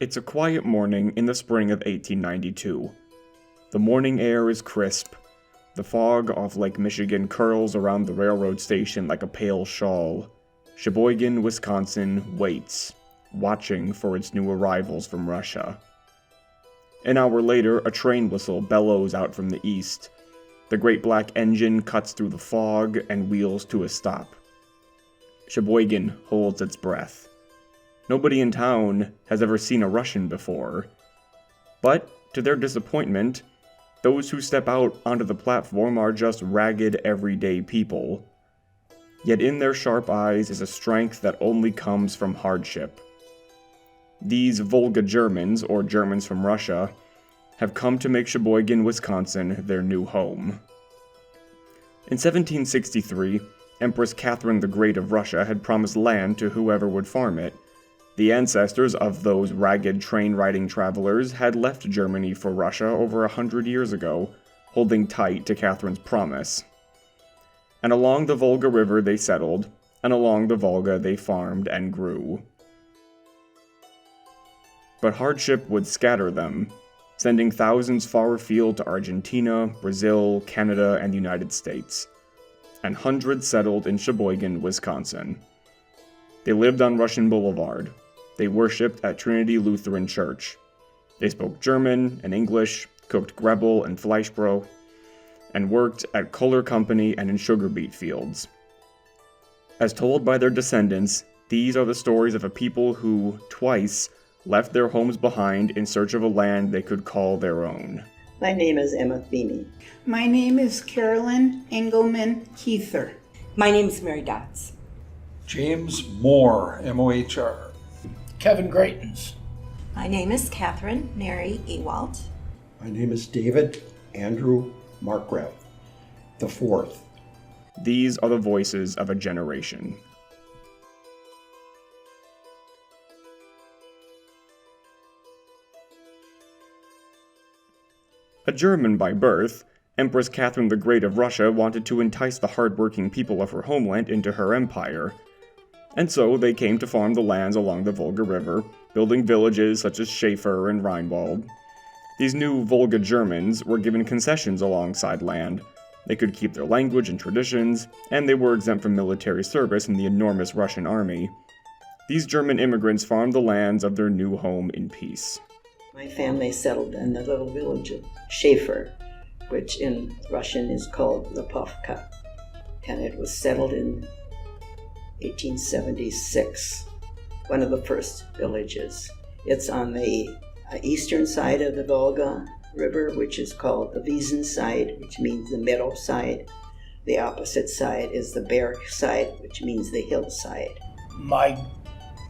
It's a quiet morning in the spring of 1892. The morning air is crisp. The fog off Lake Michigan curls around the railroad station like a pale shawl. Sheboygan, Wisconsin waits, watching for its new arrivals from Russia. An hour later, a train whistle bellows out from the east. The great black engine cuts through the fog and wheels to a stop. Sheboygan holds its breath. Nobody in town has ever seen a Russian before. But, to their disappointment, those who step out onto the platform are just ragged, everyday people. Yet in their sharp eyes is a strength that only comes from hardship. These Volga Germans, or Germans from Russia, have come to make Sheboygan, Wisconsin, their new home. In 1763, Empress Catherine the Great of Russia had promised land to whoever would farm it. The ancestors of those ragged train-riding travelers had left Germany for Russia over 100 years ago, holding tight to Catherine's promise. And along the Volga River they settled, and along the Volga they farmed and grew. But hardship would scatter them, sending thousands far afield to Argentina, Brazil, Canada, and the United States. And hundreds settled in Sheboygan, Wisconsin. They lived on Russian Boulevard. They worshipped at Trinity Lutheran Church. They spoke German and English, cooked Grebel and Fleischbrot, and worked at Kohler Company and in sugar beet fields. As told by their descendants, these are the stories of a people who, twice, left their homes behind in search of a land they could call their own. My name is Emma Feeney. My name is Carolyn Engelman Keither. My name is Mary Dotz. James Moore, M-O-H-R. Kevin Greitens. My name is Catherine Mary Ewald. My name is David Andrew Markgraf, the fourth. These are the voices of a generation. A German by birth, Empress Catherine the Great of Russia wanted to entice the hard-working people of her homeland into her empire. And so they came to farm the lands along the Volga River, building villages such as Schaefer and Rheinwald. These new Volga Germans were given concessions alongside land. They could keep their language and traditions, and they were exempt from military service in the enormous Russian army. These German immigrants farmed the lands of their new home in peace. My family settled in the little village of Schaefer, which in Russian is called Lipovka, and it was settled in 1876, one of the first villages. It's on the eastern side of the Volga River, which is called the Wiesen side, which means the meadow side. The opposite side is the Berg side, which means the hillside. My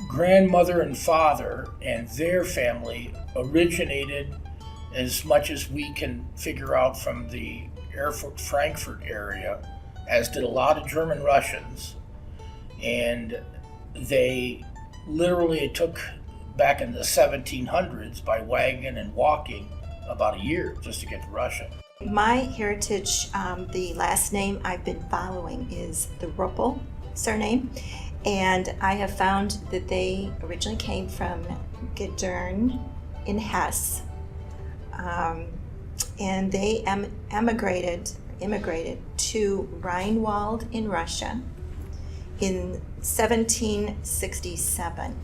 grandmother and father and their family originated, as much as we can figure out, from the Erfurt-Frankfurt area, as did a lot of German Russians. And they literally took, back in the 1700s, by wagon and walking, about a year just to get to Russia. My heritage, the last name I've been following is the Ruppel surname, and I have found that they originally came from Gedern in Hesse, and they immigrated to Rheinwald in Russia in 1767.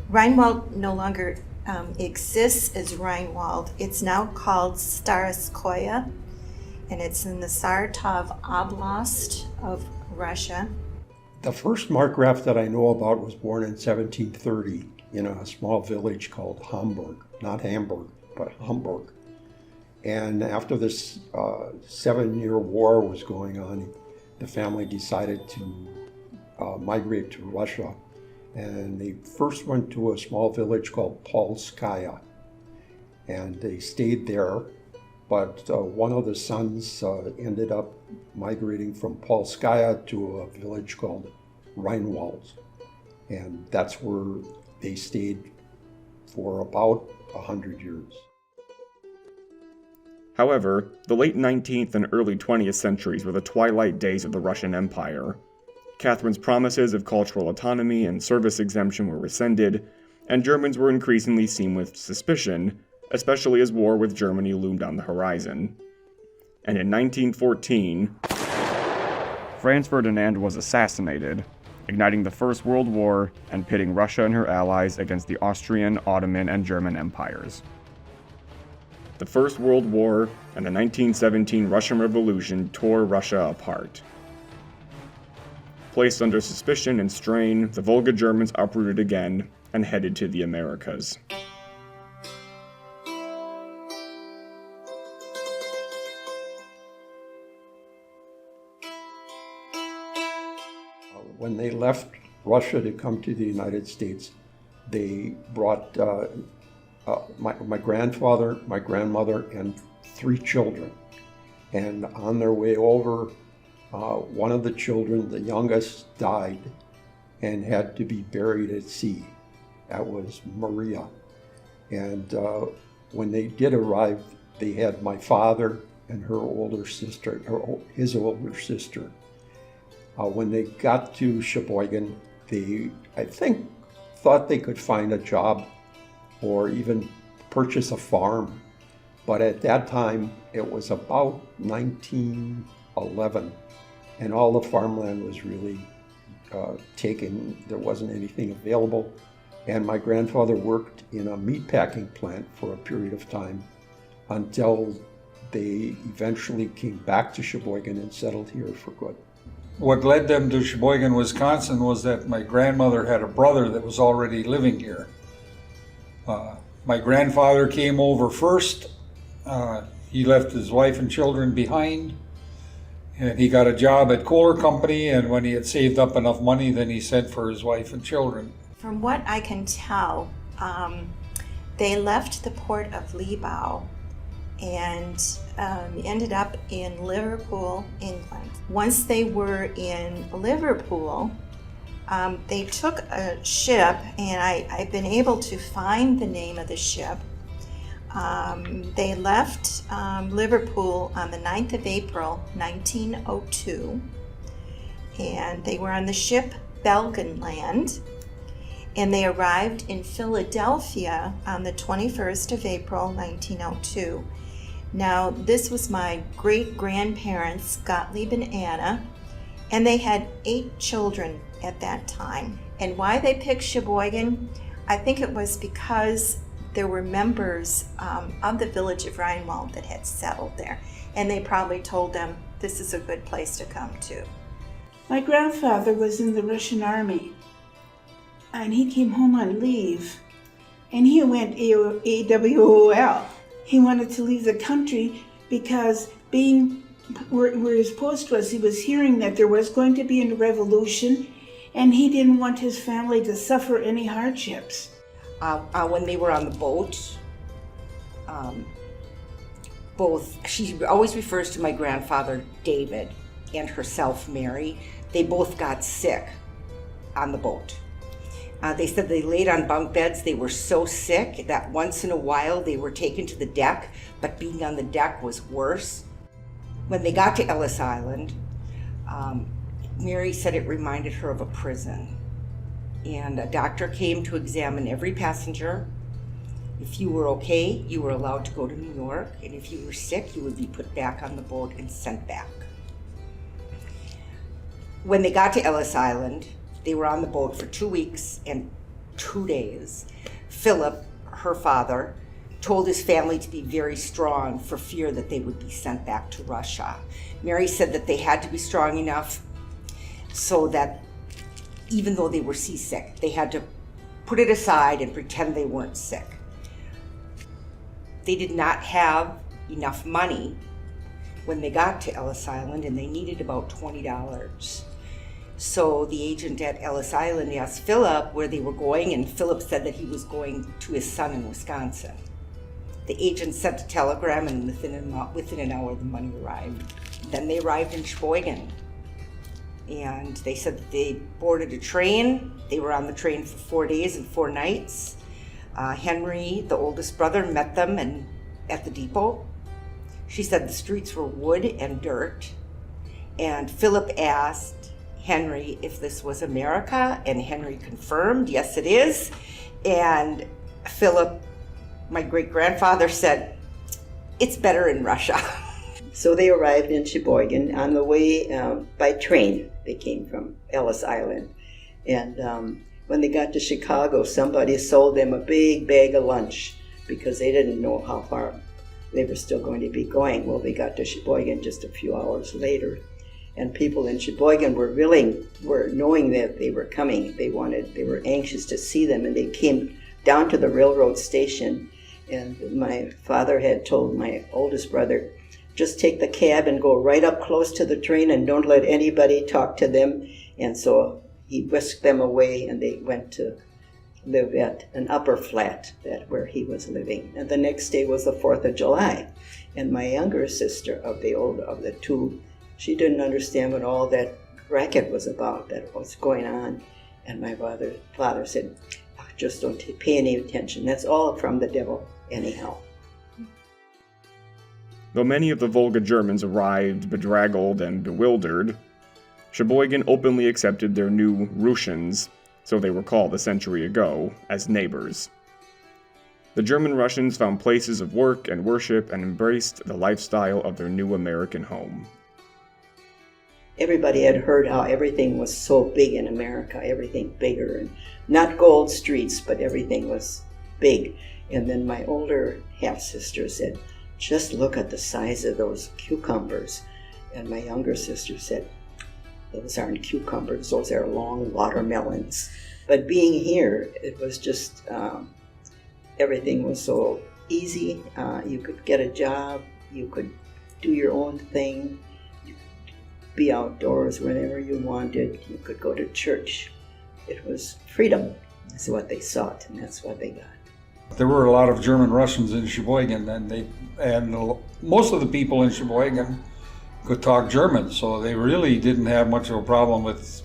Rheinwald no longer exists as Rheinwald. It's now called Starskoye, and it's in the Saratov Oblast of Russia. The first Markgraf that I know about was born in 1730 in a small village called Hamburg, not Hamburg, but Hamburg. And after this 7-year war was going on, the family decided to migrate to Russia. And they first went to a small village called Polskaya. And they stayed there, but one of the sons ended up migrating from Polskaya to a village called Rheinwald. And that's where they stayed for about 100 years. However, the late 19th and early 20th centuries were the twilight days of the Russian Empire. Catherine's promises of cultural autonomy and service exemption were rescinded, and Germans were increasingly seen with suspicion, especially as war with Germany loomed on the horizon. And in 1914, Franz Ferdinand was assassinated, igniting the First World War and pitting Russia and her allies against the Austrian, Ottoman, and German empires. The First World War and the 1917 Russian Revolution tore Russia apart. Placed under suspicion and strain, the Volga Germans uprooted again and headed to the Americas. When they left Russia to come to the United States, they brought my grandfather, my grandmother, and 3 children. And on their way over, one of the children, the youngest, died and had to be buried at sea. That was Maria. And when they did arrive, they had my father and her older sister, or his older sister. When they got to Sheboygan, they, I think, thought they could find a job or even purchase a farm. But at that time, it was about 1911, and all the farmland was really taken. There wasn't anything available. And my grandfather worked in a meatpacking plant for a period of time until they eventually came back to Sheboygan and settled here for good. What led them to Sheboygan, Wisconsin was that my grandmother had a brother that was already living here. My grandfather came over first. He left his wife and children behind, and he got a job at Kohler Company, and when he had saved up enough money, then he sent for his wife and children. From what I can tell, they left the port of Libau and ended up in Liverpool, England. Once they were in Liverpool, they took a ship, and I've been able to find the name of the ship. They left Liverpool on the 9th of April, 1902, and they were on the ship Belgenland, and they arrived in Philadelphia on the 21st of April, 1902. Now, this was my great-grandparents, Gottlieb and Anna, and they had 8 children at that time. And why they picked Sheboygan, I think it was because there were members of the village of Rheinwald that had settled there, and they probably told them this is a good place to come to. My grandfather was in the Russian army, and he came home on leave, and he went AWOL. He wanted to leave the country because being where his post was, he was hearing that there was going to be a revolution, and he didn't want his family to suffer any hardships. When they were on the boat, she always refers to my grandfather David and herself Mary. They both got sick on the boat. They said they laid on bunk beds. They were so sick that once in a while they were taken to the deck, but being on the deck was worse. When they got to Ellis Island, Mary said it reminded her of a prison. And a doctor came to examine every passenger. If you were okay, you were allowed to go to New York, and if you were sick, you would be put back on the boat and sent back. When they got to Ellis Island, they were on the boat for 2 weeks and 2 days. Philip, her father, told his family to be very strong for fear that they would be sent back to Russia. Mary said that they had to be strong enough so that even though they were seasick, they had to put it aside and pretend they weren't sick. They did not have enough money when they got to Ellis Island, and they needed about $20. So the agent at Ellis Island asked Philip where they were going, and Philip said that he was going to his son in Wisconsin. The agent sent a telegram, and within an hour the money arrived. Then they arrived in Sheboygan, and they said that they boarded a train. They were on the train for 4 days and 4 nights. Henry, the oldest brother, met them at the depot. She said the streets were wood and dirt, and Philip asked Henry if this was America, and Henry confirmed, yes it is. And Philip, my great-grandfather, said, "It's better in Russia." So they arrived in Sheboygan on the way by train. They came from Ellis Island. And when they got to Chicago, somebody sold them a big bag of lunch because they didn't know how far they were still going to be going. Well, they got to Sheboygan just a few hours later. And people in Sheboygan were knowing that they were coming. They were anxious to see them, and they came down to the railroad station. And my father had told my oldest brother, just take the cab and go right up close to the train and don't let anybody talk to them. And so he whisked them away, and they went to live at an upper flat where he was living. And the next day was the 4th of July. And my younger sister of the two, she didn't understand what all that racket was about, that was going on. And my father said, just don't pay any attention. That's all from the devil anyhow. Though many of the Volga Germans arrived bedraggled and bewildered, Sheboygan openly accepted their new Russians, so they were called a century ago, as neighbors. The German Russians found places of work and worship and embraced the lifestyle of their new American home. Everybody had heard how everything was so big in America, everything bigger, and not gold streets, but everything was big. And then my older half-sister said, just look at the size of those cucumbers. And my younger sister said, those aren't cucumbers, those are long watermelons. But being here, it was just, everything was so easy. You could get a job, you could do your own thing, you could be outdoors whenever you wanted, you could go to church. It was freedom. That's what they sought, and that's what they got. There were a lot of German Russians in Sheboygan, and most of the people in Sheboygan could talk German, so they really didn't have much of a problem with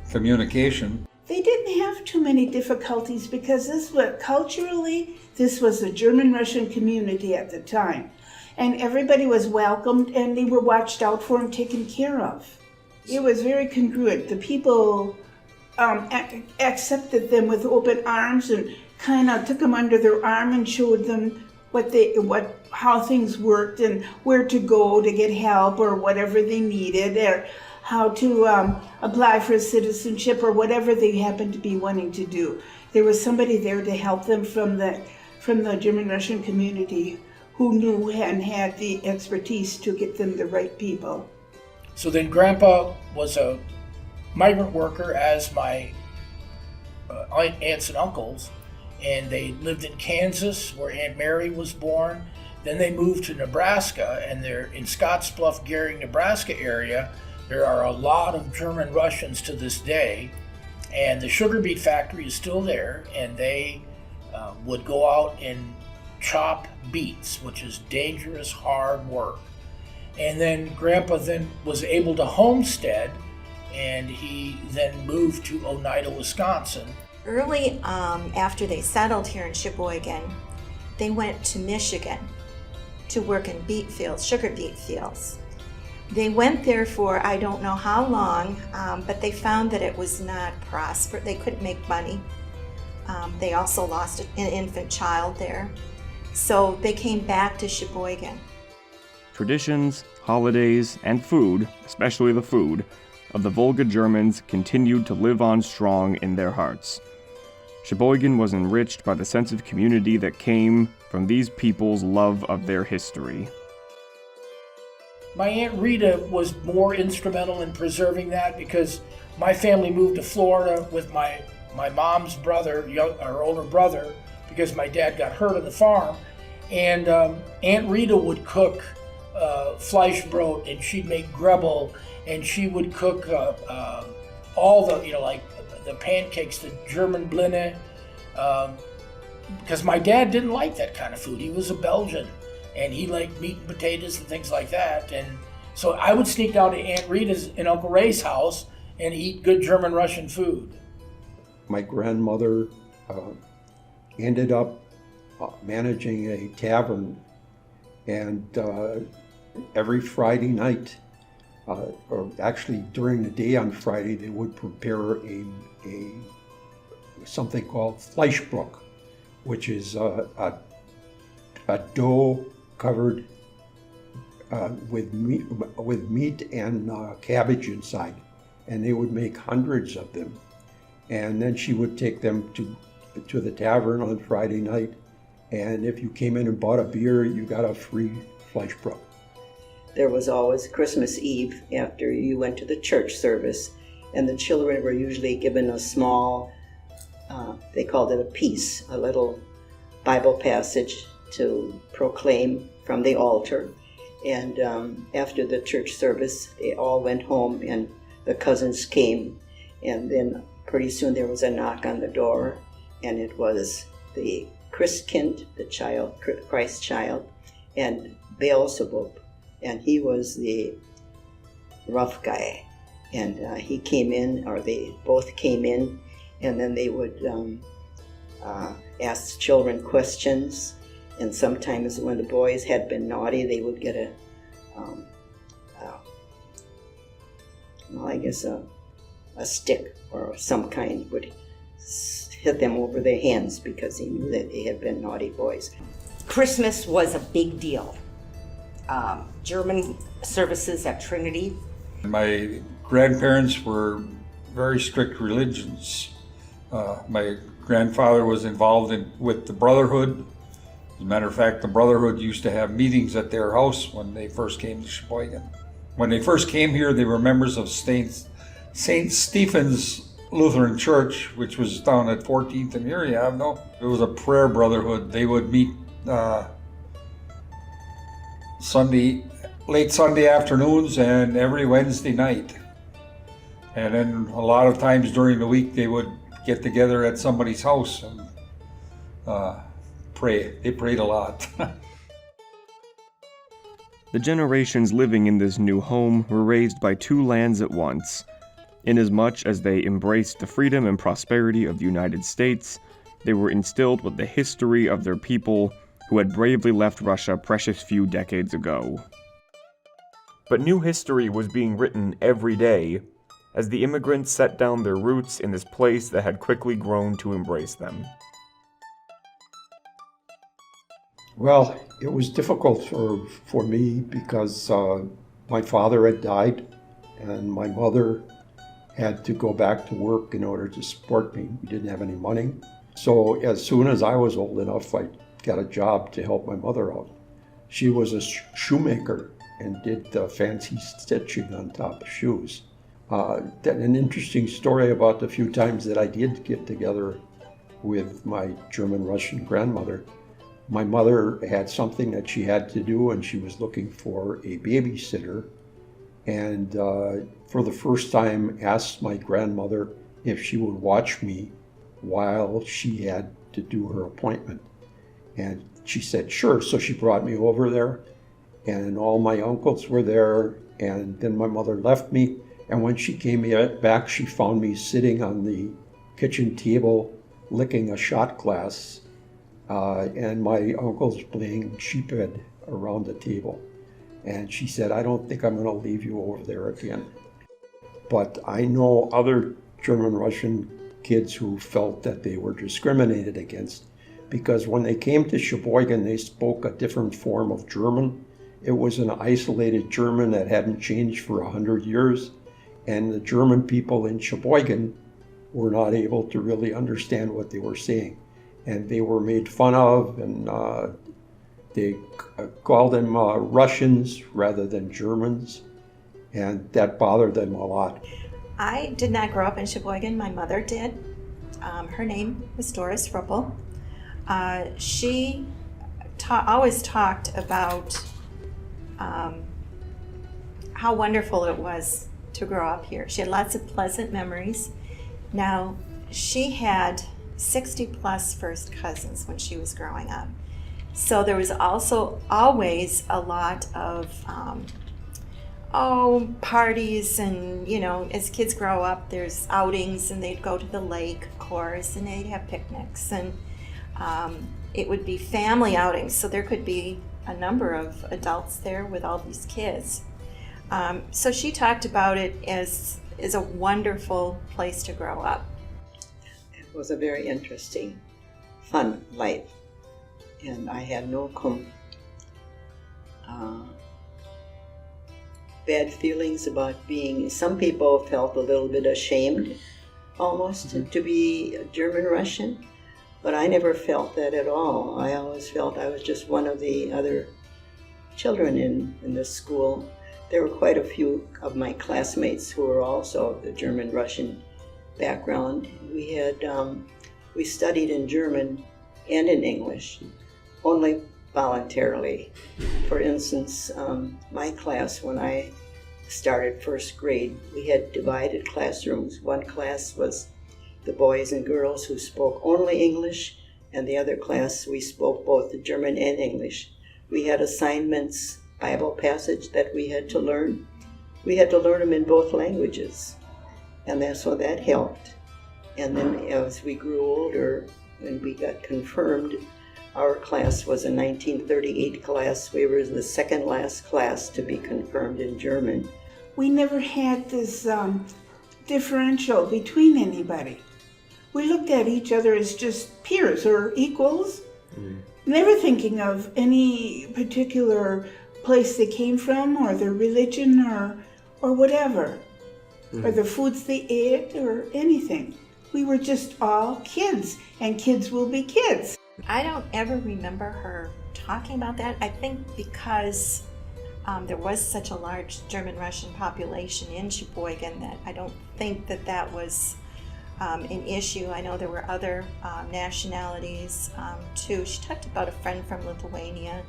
communication. They didn't have too many difficulties because culturally, this was a German-Russian community at the time. And everybody was welcomed, and they were watched out for and taken care of. It was very congruent. The people accepted them with open arms and kind of took them under their arm and showed them how things worked and where to go to get help or whatever they needed, or how to apply for citizenship or whatever they happened to be wanting to do. There was somebody there to help them from the German-Russian community who knew and had the expertise to get them the right people. So then Grandpa was a migrant worker, as my aunts and uncles, and they lived in Kansas where Aunt Mary was born. Then they moved to Nebraska, and they're in Scottsbluff, Gehring, Nebraska area. There are a lot of German Russians to this day, and the sugar beet factory is still there, and they would go out and chop beets, which is dangerous, hard work. And then Grandpa then was able to homestead, and he then moved to Oneida, Wisconsin. Early after they settled here in Sheboygan, they went to Michigan to work in beet fields, sugar beet fields. They went there for I don't know how long, but they found that it was not prosperous. They couldn't make money. They also lost an infant child there. So they came back to Sheboygan. Traditions, holidays, and food, especially the food, of the Volga Germans continued to live on strong in their hearts. Sheboygan was enriched by the sense of community that came from these people's love of their history. My Aunt Rita was more instrumental in preserving that because my family moved to Florida with my mom's brother, our older brother, because my dad got hurt on the farm. And Aunt Rita would cook Fleischbrot, and she'd make Grebel, and she would cook all the, like the pancakes, the German Blinde, because my dad didn't like that kind of food. He was a Belgian, and he liked meat and potatoes and things like that. And so I would sneak down to Aunt Rita's and Uncle Ray's house and eat good German Russian food. My grandmother ended up managing a tavern, and every Friday night, or actually during the day on Friday, they would prepare a something called Fleischbrook, which is a dough covered with meat and cabbage inside, and they would make hundreds of them. And then she would take them to the tavern on Friday night, and if you came in and bought a beer, you got a free Fleischbrook. There was always Christmas Eve after you went to the church service, and the children were usually given a small, they called it a piece, a little Bible passage to proclaim from the altar. And after the church service, they all went home, and the cousins came, and then pretty soon there was a knock on the door, and it was the Christkind, the child, Christ child, and Beelzebub, and he was the rough guy. And he came in, or they both came in, and then they would ask children questions. And sometimes when the boys had been naughty, they would get a stick or some kind, would hit them over their hands because he knew that they had been naughty boys. Christmas was a big deal. German services at Trinity. My grandparents were very strict religions. My grandfather was involved with the Brotherhood. As a matter of fact, the Brotherhood used to have meetings at their house when they first came to Sheboygan. When they first came here, they were members of St. Stephen's Lutheran Church, which was down at 14th and Erie Avenue. It was a prayer brotherhood. They would meet late Sunday afternoons and every Wednesday night. And then a lot of times during the week, they would get together at somebody's house and pray. They prayed a lot. The generations living in this new home were raised by two lands at once. Inasmuch as they embraced the freedom and prosperity of the United States, they were instilled with the history of their people who had bravely left Russia precious few decades ago. But new history was being written every day, as the immigrants set down their roots in this place that had quickly grown to embrace them. Well, it was difficult for me because my father had died and my mother had to go back to work in order to support me. We didn't have any money. So as soon as I was old enough, I got a job to help my mother out. She was a shoemaker and did fancy stitching on top of shoes. An interesting story about the few times that I did get together with my German-Russian grandmother. My mother had something that she had to do, and she was looking for a babysitter, and for the first time asked my grandmother if she would watch me while she had to do her appointment. And she said, sure. So she brought me over there, and all my uncles were there, and then my mother left me. And when she came back, she found me sitting on the kitchen table licking a shot glass, and my uncles playing sheephead around the table. And she said, I don't think I'm going to leave you over there again. But I know other German-Russian kids who felt that they were discriminated against because when they came to Sheboygan, they spoke a different form of German. It was an isolated German that hadn't changed for 100 years. And the German people in Sheboygan were not able to really understand what they were saying. And they were made fun of, and they called them Russians rather than Germans, and that bothered them a lot. I did not grow up in Sheboygan. My mother did. Her name was Doris Ruppel. She always talked about how wonderful it was to grow up here. She had lots of pleasant memories. Now, she had 60 plus first cousins when she was growing up. So there was also always a lot of parties, and as kids grow up, there's outings, and they'd go to the lake, of course, and they'd have picnics, and it would be family outings, so there could be a number of adults there with all these kids. So she talked about it as a wonderful place to grow up. was a very interesting, fun life. And I had no bad feelings about being, some people felt a little bit ashamed almost to be German Russian, but I never felt that at all. I always felt I was just one of the other children in this school. There were quite a few of my classmates who were also of the German Russian background. We studied in German and in English, only voluntarily. For instance, my class, when I started first grade, we had divided classrooms. One class was the boys and girls who spoke only English, and the other class we spoke both the German and English. We had assignments, Bible passage that we had to learn. We had to learn them in both languages, and so that helped. And then as we grew older, when we got confirmed, our class was a 1938 class. We were the second last class to be confirmed in German. We never had this differential between anybody. We looked at each other as just peers or equals, never thinking of any particular place they came from or their religion or whatever, or the foods they ate or anything. We were just all kids, and kids will be kids. I don't ever remember her talking about that. I think because there was such a large German-Russian population in Sheboygan that I don't think that was an issue. I know there were other nationalities too. She talked about a friend from Lithuania.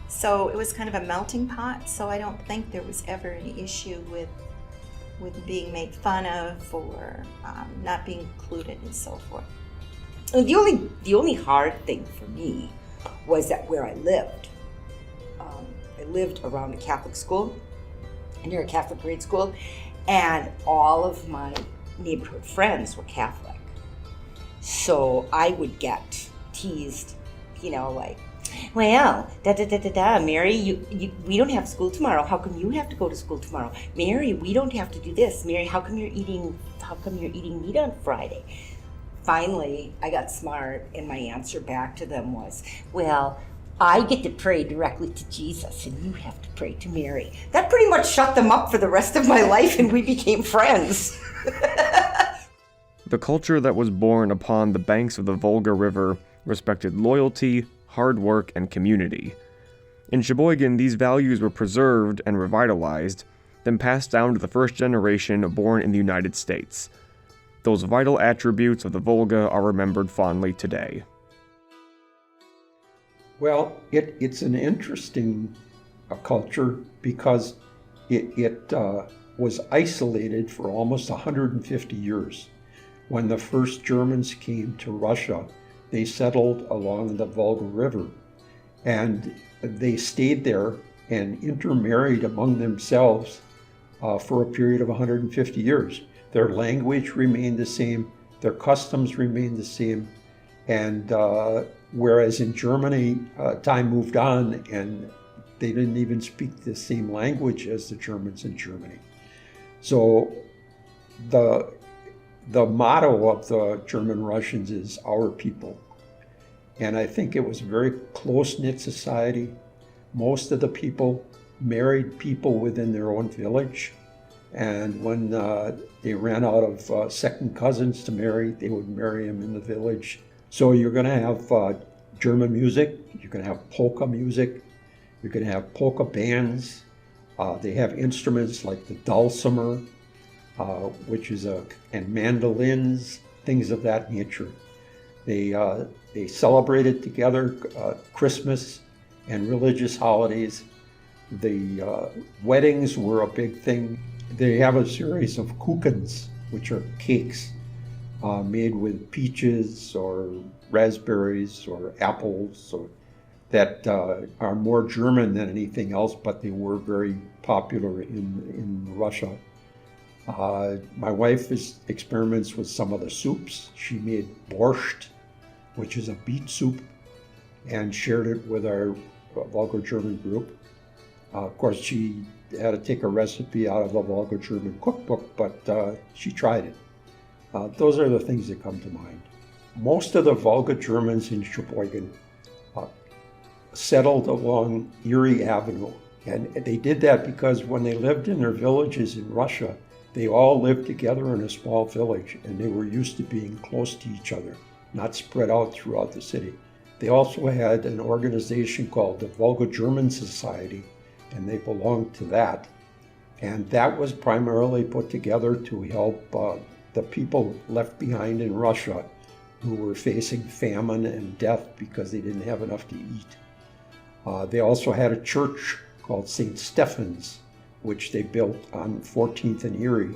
So it was kind of a melting pot, so I don't think there was ever any issue with being made fun of or not being included and so forth. The only hard thing for me was that where I lived. I lived around a Catholic school, near a Catholic grade school, and all of my neighborhood friends were Catholic. So I would get teased, like, well, Mary, we don't have school tomorrow. How come you have to go to school tomorrow? Mary, we don't have to do this. Mary, how come you're eating meat on Friday? Finally, I got smart, and my answer back to them was, well, I get to pray directly to Jesus, and you have to pray to Mary. That pretty much shut them up for the rest of my life, and we became friends. The culture that was born upon the banks of the Volga River respected loyalty, hard work, and community. In Sheboygan, these values were preserved and revitalized, then passed down to the first generation born in the United States. Those vital attributes of the Volga are remembered fondly today. Well, it's an interesting culture because it was isolated for almost 150 years. When the first Germans came to Russia, they settled along the Volga River, and they stayed there and intermarried among themselves for a period of 150 years. Their language remained the same, their customs remained the same, and whereas in Germany, time moved on and they didn't even speak the same language as the Germans in Germany. So the motto of the German Russians is our people. And I think it was a very close-knit society. Most of the people married people within their own village. And when they ran out of second cousins to marry, they would marry them in the village. So you're going to have German music, you're going to have polka music, you're going to have polka bands. They have instruments like the dulcimer, and mandolins, things of that nature. They celebrated together Christmas and religious holidays. The weddings were a big thing. They have a series of kuchens, which are cakes made with peaches or raspberries or apples that are more German than anything else, but they were very popular in Russia. My wife experiments with some of the soups. She made borscht, which is a beet soup, and shared it with our Volga German group. Of course, she had to take a recipe out of the Volga German cookbook, but she tried it. Those are the things that come to mind. Most of the Volga Germans in Sheboygan settled along Erie Avenue. And they did that because when they lived in their villages in Russia, they all lived together in a small village, and they were used to being close to each other, not spread out throughout the city. They also had an organization called the Volga German Society, and they belonged to that. And that was primarily put together to help the people left behind in Russia who were facing famine and death because they didn't have enough to eat. They also had a church called St. Stephen's, which they built on 14th and Erie.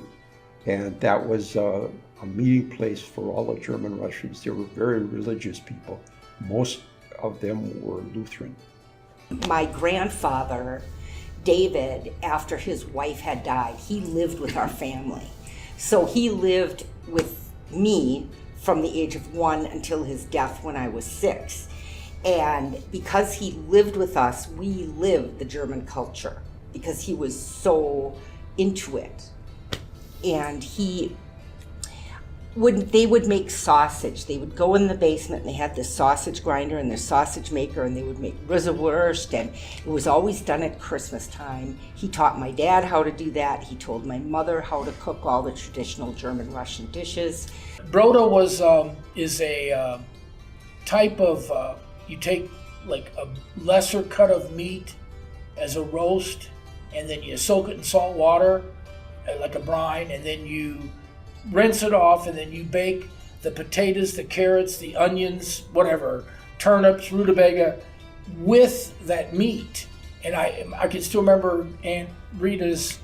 And that was a meeting place for all the German Russians. They were very religious people. Most of them were Lutheran. My grandfather, David, after his wife had died, he lived with our family. So he lived with me from the age of 1 until his death when I was 6. And because he lived with us, we lived the German culture because he was so into it. And they would make sausage. They would go in the basement and they had this sausage grinder and their sausage maker, and they would make bratwurst, and it was always done at Christmas time. He taught my dad how to do that. He told my mother how to cook all the traditional German Russian dishes. Broda is a type of, you take like a lesser cut of meat as a roast, and then you soak it in salt water like a brine, and then you rinse it off, and then you bake the potatoes, the carrots, the onions, whatever, turnips, rutabaga, with that meat. And I can still remember Aunt Rita's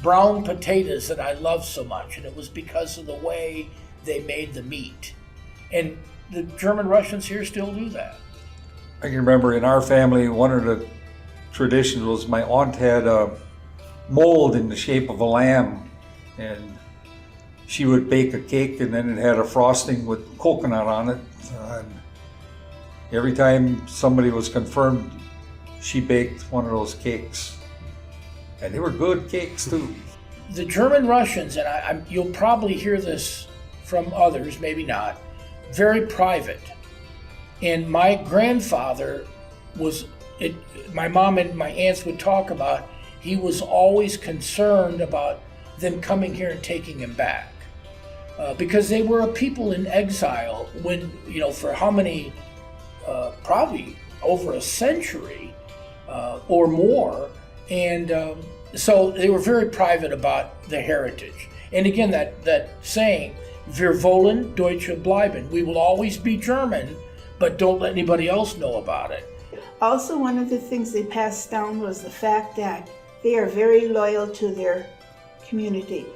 brown potatoes that I loved so much, and it was because of the way they made the meat. And the German Russians here still do that. I can remember in our family, one of the traditions was my aunt had a mold in the shape of a lamb, and she would bake a cake, and then it had a frosting with coconut on it. And every time somebody was confirmed, she baked one of those cakes. And they were good cakes too. The German Russians, and you'll probably hear this from others, maybe not, very private. And my grandfather my mom and my aunts would talk about, he was always concerned about them coming here and taking him back. Because they were a people in exile when, for how many, probably over a century or more. And so they were very private about the heritage. And again, that saying, Wir wollen Deutsche bleiben. We will always be German, but don't let anybody else know about it. Also, one of the things they passed down was the fact that they are very loyal to their community.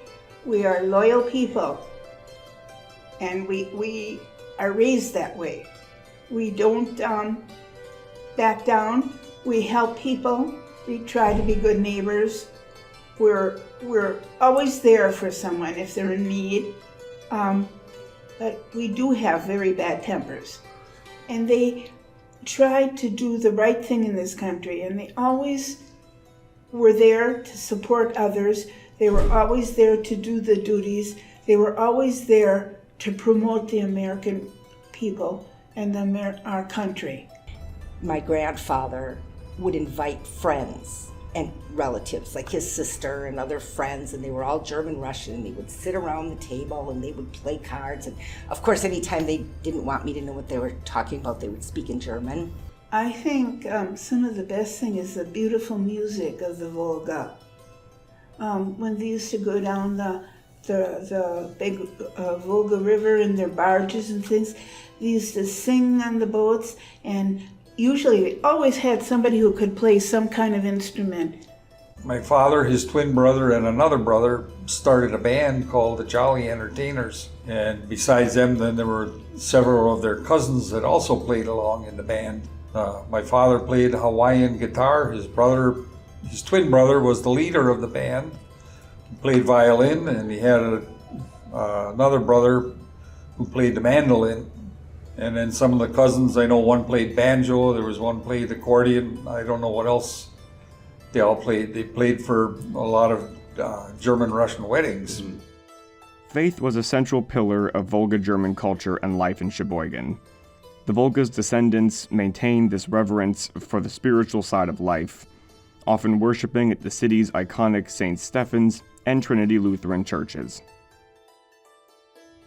We are loyal people, and we are raised that way. We don't back down. We help people. We try to be good neighbors. We're always there for someone if they're in need. But we do have very bad tempers. And they tried to do the right thing in this country, and they always were there to support others. They were always there to do the duties. They were always there to promote the American people and our country. My grandfather would invite friends and relatives, like his sister and other friends, and they were all German Russian, and they would sit around the table and they would play cards. And of course, anytime they didn't want me to know what they were talking about, they would speak in German. I think some of the best thing is the beautiful music of the Volga. When they used to go down the big Volga River in their barges and things, they used to sing on the boats, and usually they always had somebody who could play some kind of instrument. My father, his twin brother, and another brother started a band called the Jolly Entertainers. And besides them, then there were several of their cousins that also played along in the band. My father played Hawaiian guitar. His twin brother was the leader of the band. He played violin, and he had another brother who played the mandolin. And then some of the cousins, I know one played banjo, there was one played accordion, I don't know what else they all played. They played for a lot of German-Russian weddings. Faith was a central pillar of Volga German culture and life in Sheboygan. The Volga's descendants maintained this reverence for the spiritual side of life, often worshiping at the city's iconic St. Stephen's and Trinity Lutheran churches.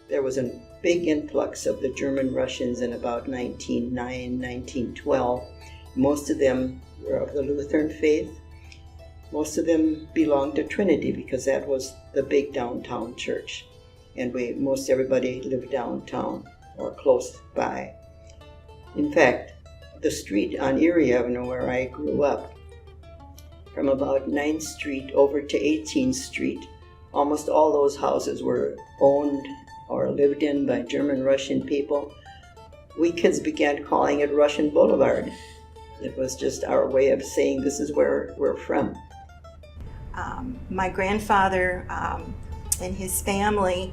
There was a big influx of the German Russians in about 1909, 1912. Most of them were of the Lutheran faith. Most of them belonged to Trinity because that was the big downtown church. And most everybody lived downtown or close by. In fact, the street on Erie Avenue where I grew up, from about 9th Street over to 18th Street, almost all those houses were owned or lived in by German Russian people. We kids began calling it Russian Boulevard. It was just our way of saying this is where we're from. My grandfather and his family,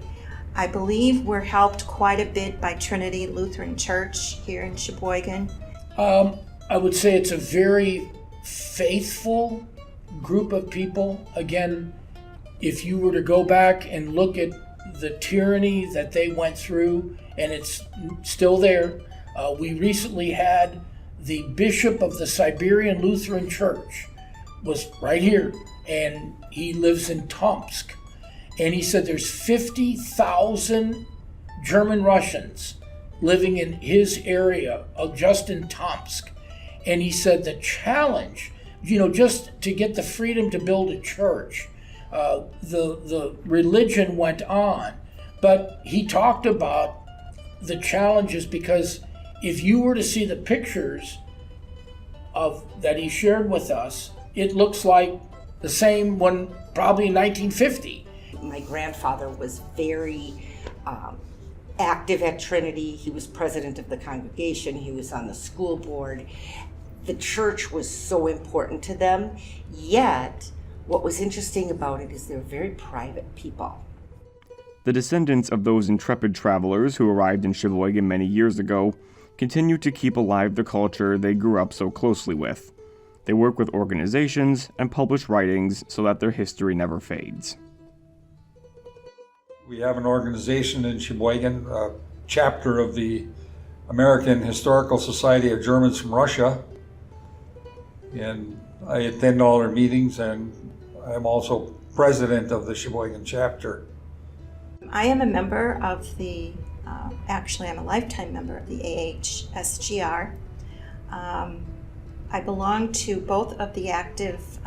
I believe, were helped quite a bit by Trinity Lutheran Church here in Sheboygan. I would say it's a very faithful group of people. Again, if you were to go back and look at the tyranny that they went through, and it's still there. We recently had the bishop of the Siberian Lutheran Church was right here, and he lives in Tomsk. And he said there's 50,000 German Russians living in his area, just in Tomsk. And he said the challenge, just to get the freedom to build a church, the religion went on. But he talked about the challenges because if you were to see the pictures that he shared with us, it looks like the same one probably in 1950. My grandfather was very active at Trinity. He was president of the congregation. He was on the school board. The church was so important to them. Yet, what was interesting about it is they're very private people. The descendants of those intrepid travelers who arrived in Sheboygan many years ago continue to keep alive the culture they grew up so closely with. They work with organizations and publish writings so that their history never fades. We have an organization in Sheboygan, a chapter of the American Historical Society of Germans from Russia. And I attend all their meetings, and I'm also president of the Sheboygan Chapter. I am a member of actually I'm a lifetime member of the AHSGR. I belong to both of the active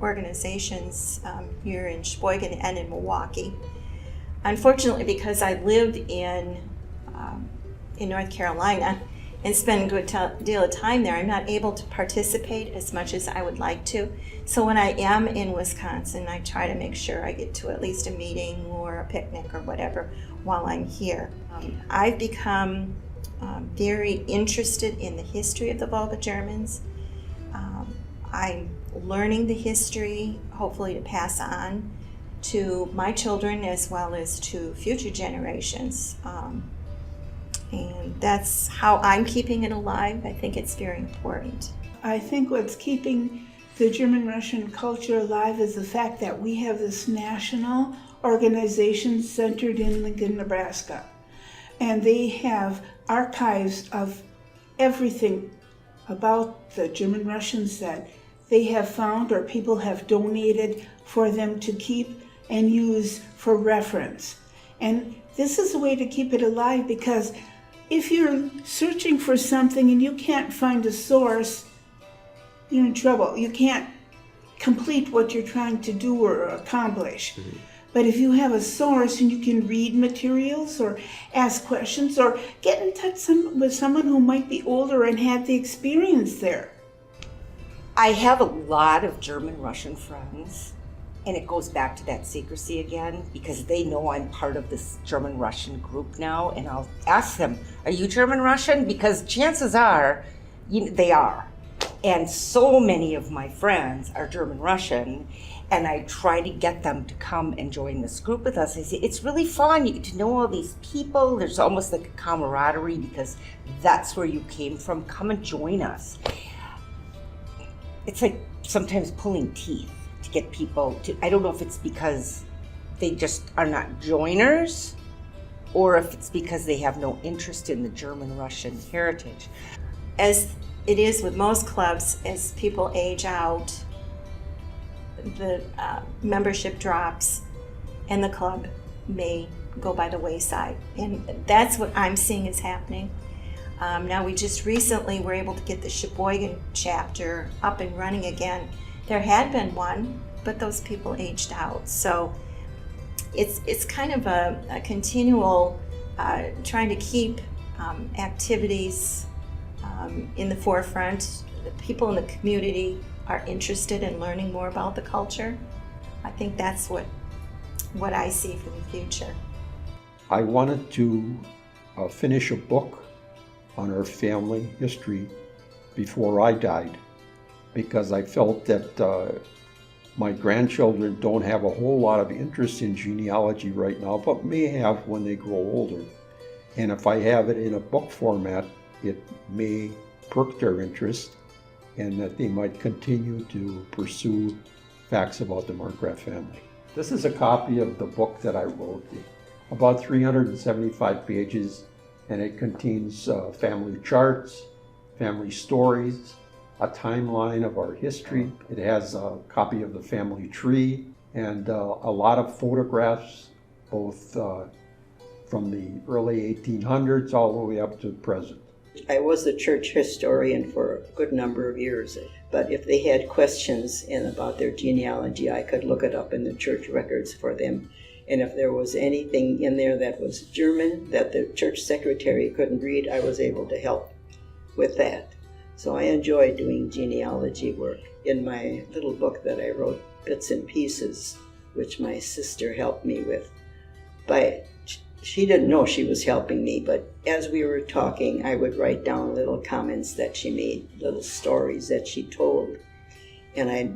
organizations here in Sheboygan and in Milwaukee. Unfortunately, because I lived in North Carolina and spend a good deal of time there, I'm not able to participate as much as I would like to. So when I am in Wisconsin, I try to make sure I get to at least a meeting or a picnic or whatever while I'm here. I've become very interested in the history of the Volga Germans. I'm learning the history, hopefully to pass on to my children as well as to future generations. And that's how I'm keeping it alive. I think it's very important. I think what's keeping the German-Russian culture alive is the fact that we have this national organization centered in Lincoln, Nebraska. And they have archives of everything about the German Russians that they have found or people have donated for them to keep and use for reference. And this is a way to keep it alive, because if you're searching for something and you can't find a source, you're in trouble. You can't complete what you're trying to do or accomplish. Mm-hmm. But if you have a source and you can read materials or ask questions or get in touch with someone who might be older and had the experience there. I have a lot of German-Russian friends, and it goes back to that secrecy again, because they know I'm part of this German-Russian group now, and I'll ask them, are you German-Russian? Because chances are, they are. And so many of my friends are German-Russian, and I try to get them to come and join this group with us. I say, it's really fun. You get to know all these people. There's almost like a camaraderie because that's where you came from. Come and join us. It's like sometimes pulling teeth to get people to, I don't know if it's because they just are not joiners, or if it's because they have no interest in the German-Russian heritage. As it is with most clubs, as people age out, the membership drops and the club may go by the wayside. And that's what I'm seeing is happening. Now, we just recently were able to get the Sheboygan Chapter up and running again. There had been one, but those people aged out. So it's kind of a continual trying to keep activities in the forefront. The people in the community are interested in learning more about the culture. I think that's what I see for the future. I wanted to finish a book on our family history before I died, because I felt that my grandchildren don't have a whole lot of interest in genealogy right now, but may have when they grow older. And if I have it in a book format, it may perk their interest, and that they might continue to pursue facts about the Markgraf family. This is a copy of the book that I wrote, about 375 pages, and it contains family charts, family stories, a timeline of our history. It has a copy of the family tree and a lot of photographs, both from the early 1800s all the way up to present. I was a church historian for a good number of years, but if they had questions about their genealogy, I could look it up in the church records for them. And if there was anything in there that was German that the church secretary couldn't read, I was able to help with that. So I enjoy doing genealogy work. In my little book that I wrote, Bits and Pieces, which my sister helped me with. But she didn't know she was helping me, but as we were talking, I would write down little comments that she made, little stories that she told. And I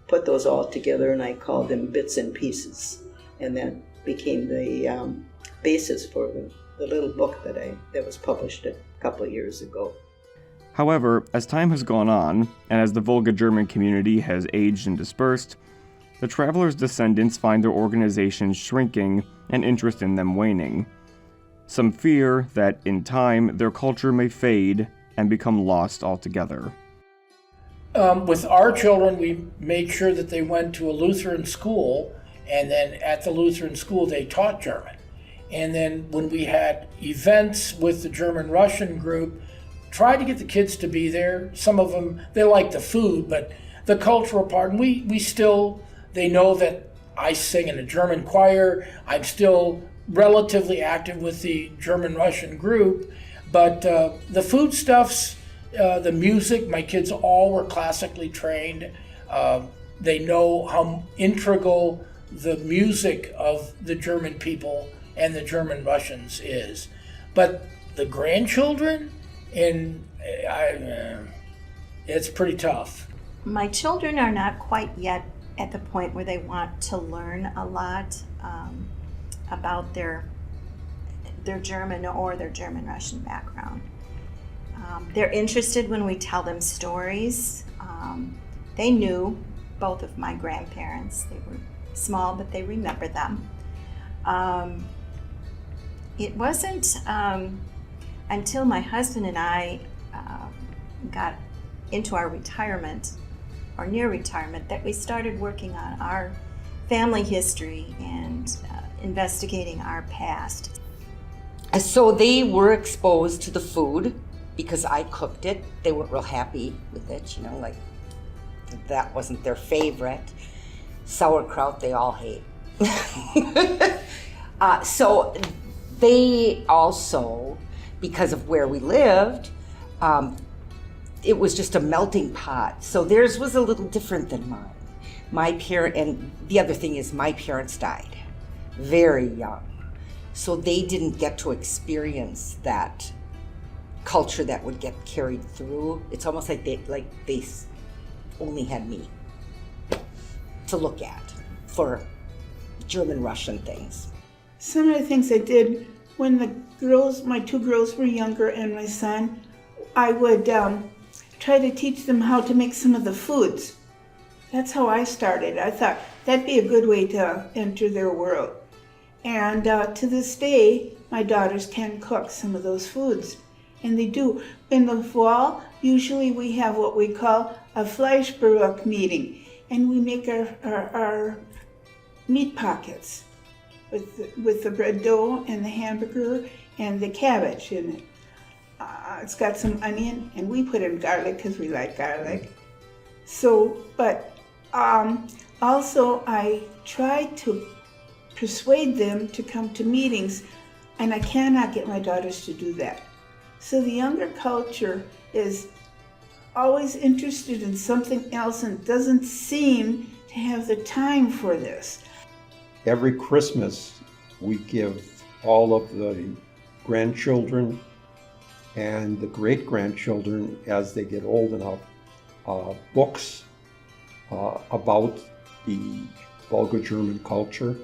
put those all together and I called them Bits and Pieces. And that became the basis for the little book that was published a couple of years ago. However, as time has gone on, and as the Volga German community has aged and dispersed, the travelers' descendants find their organizations shrinking and interest in them waning. Some fear that, in time, their culture may fade and become lost altogether. With our children, we made sure that they went to a Lutheran school, and then at the Lutheran school they taught German. And then when we had events with the German-Russian group, tried to get the kids to be there. Some of them, they like the food, but the cultural part, and we still, they know that I sing in a German choir. I'm still relatively active with the German-Russian group, but the foodstuffs, the music, my kids all were classically trained. They know how integral the music of the German people and the German-Russians is. But the grandchildren, it's pretty tough. My children are not quite yet at the point where they want to learn a lot about their German or their German-Russian background. They're interested when we tell them stories. They knew both of my grandparents. They were small, but they remember them. It wasn't until my husband and I got into our retirement, or near retirement, that we started working on our family history and investigating our past. So they were exposed to the food because I cooked it. They weren't real happy with it, like that wasn't their favorite. Sauerkraut they all hate. So they also, because of where we lived, it was just a melting pot. So theirs was a little different than mine. And the other thing is my parents died very young. So they didn't get to experience that culture that would get carried through. It's almost like they only had me to look at for German-Russian things. Some of the things I did when my two girls were younger and my son, I would try to teach them how to make some of the foods. That's how I started. I thought that'd be a good way to enter their world. And to this day, my daughters can cook some of those foods. And they do. In the fall, usually we have what we call a Fleischberuf meeting. And we make our meat pockets with the bread dough and the hamburger and the cabbage in it. It's got some onion, and we put in garlic because we like garlic. So, but also I try to persuade them to come to meetings, and I cannot get my daughters to do that. So the younger culture is always interested in something else and doesn't seem to have the time for this. Every Christmas, we give all of the grandchildren and the great-grandchildren, as they get old enough, books about the Volga German culture,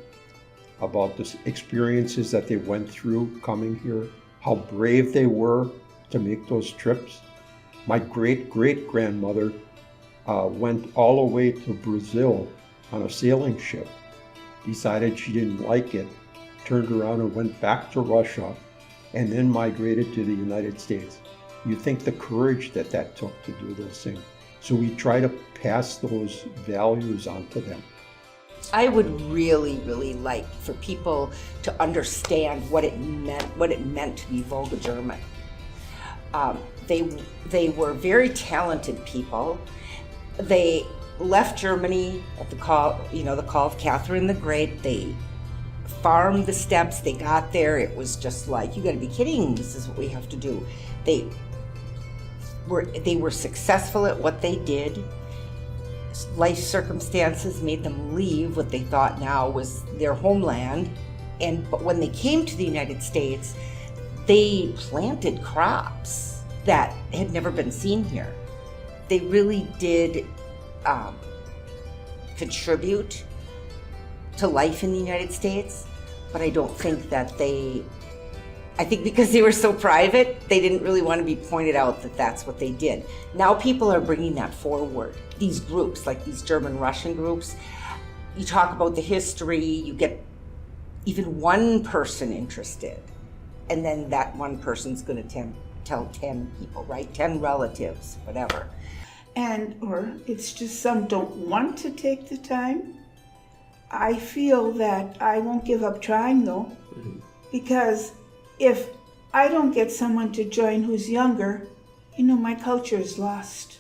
about the experiences that they went through coming here, how brave they were to make those trips. My great-great-grandmother went all the way to Brazil on a sailing ship, decided she didn't like it, turned around and went back to Russia, and then migrated to the United States. You think the courage that took to do those things. So we try to pass those values on to them. I would really, really like for people to understand what it meant to be Volga German. They were very talented people. They left Germany at the call of Catherine the Great. They farmed the steppes. They got there. It was just like, you got to be kidding! This is what we have to do. They were successful at what they did. Life circumstances made them leave what they thought now was their homeland. But when they came to the United States, they planted crops that had never been seen here. They really did contribute to life in the United States, but I don't think that I think because they were so private, they didn't really want to be pointed out that that's what they did. Now people are bringing that forward. These groups, like these German-Russian groups, you talk about the history, you get even one person interested, and then that one person's going to tell 10 people, right? 10 relatives, whatever. Or it's just some don't want to take the time. I feel that I won't give up trying though, because if I don't get someone to join who's younger, my culture is lost.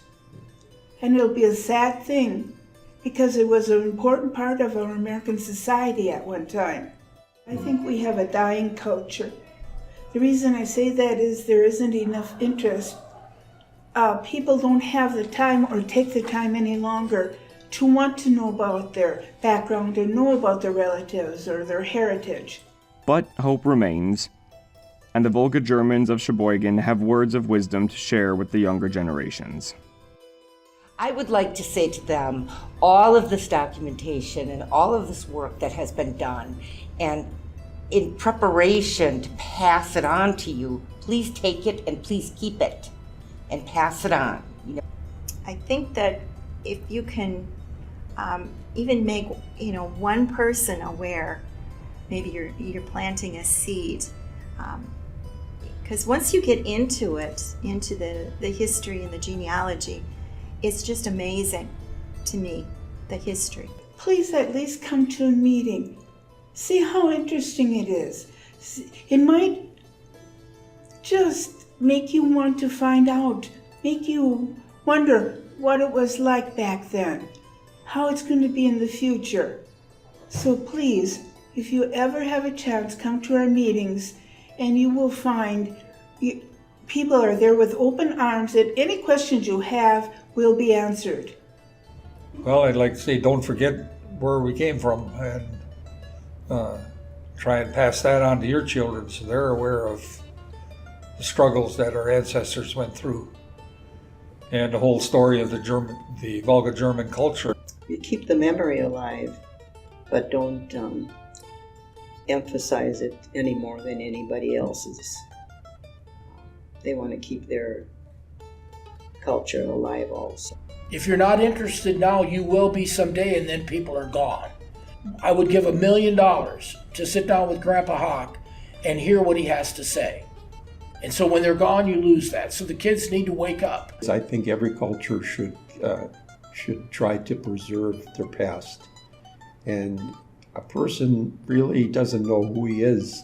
And it'll be a sad thing, because it was an important part of our American society at one time. I think we have a dying culture. The reason I say that is there isn't enough interest. People don't have the time or take the time any longer to want to know about their background or know about their relatives or their heritage. But hope remains, and the Volga Germans of Sheboygan have words of wisdom to share with the younger generations. I would like to say to them, all of this documentation and all of this work that has been done, and in preparation to pass it on to you, please take it and please keep it and pass it on. I think that if you can even make one person aware, maybe you're planting a seed, because once you get into it, into the history and the genealogy, it's just amazing to me, the history. Please at least come to a meeting. See how interesting it is. It might just make you want to find out, make you wonder what it was like back then, how it's going to be in the future. So please, if you ever have a chance, come to our meetings, and you will find people are there with open arms, and any questions you have will be answered. Well, I'd like to say don't forget where we came from, and try and pass that on to your children so they're aware of the struggles that our ancestors went through and the whole story of the Volga German culture. You keep the memory alive, but don't emphasize it any more than anybody else's. They want to keep their culture alive also. If you're not interested now, you will be someday, and then people are gone. I would give $1 million to sit down with Grandpa Hawk and hear what he has to say. And so when they're gone, you lose that. So the kids need to wake up. I think every culture should try to preserve their past. And a person really doesn't know who he is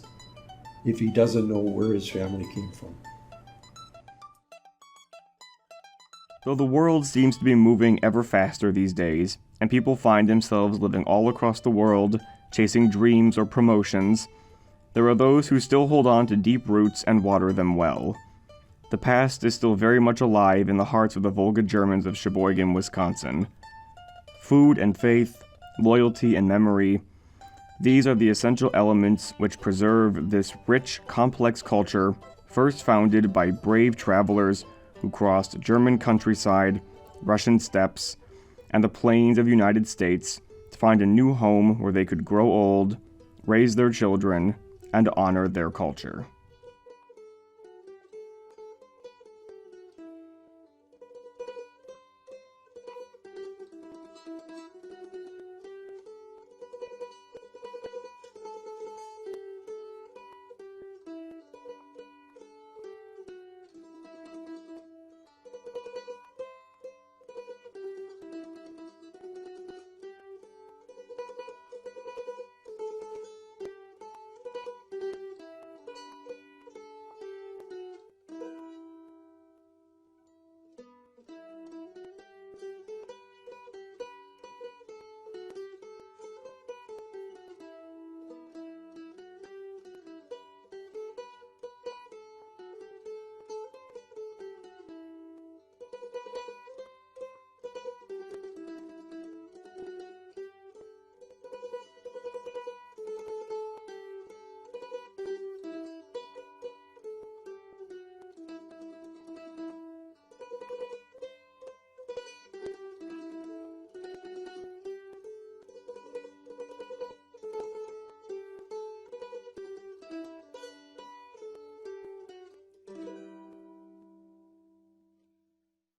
if he doesn't know where his family came from. Though the world seems to be moving ever faster these days, and people find themselves living all across the world, chasing dreams or promotions, there are those who still hold on to deep roots and water them well. The past is still very much alive in the hearts of the Volga Germans of Sheboygan, Wisconsin. Food and faith, loyalty and memory, these are the essential elements which preserve this rich, complex culture, first founded by brave travelers who crossed German countryside, Russian steppes, and the plains of the United States to find a new home where they could grow old, raise their children, and honor their culture.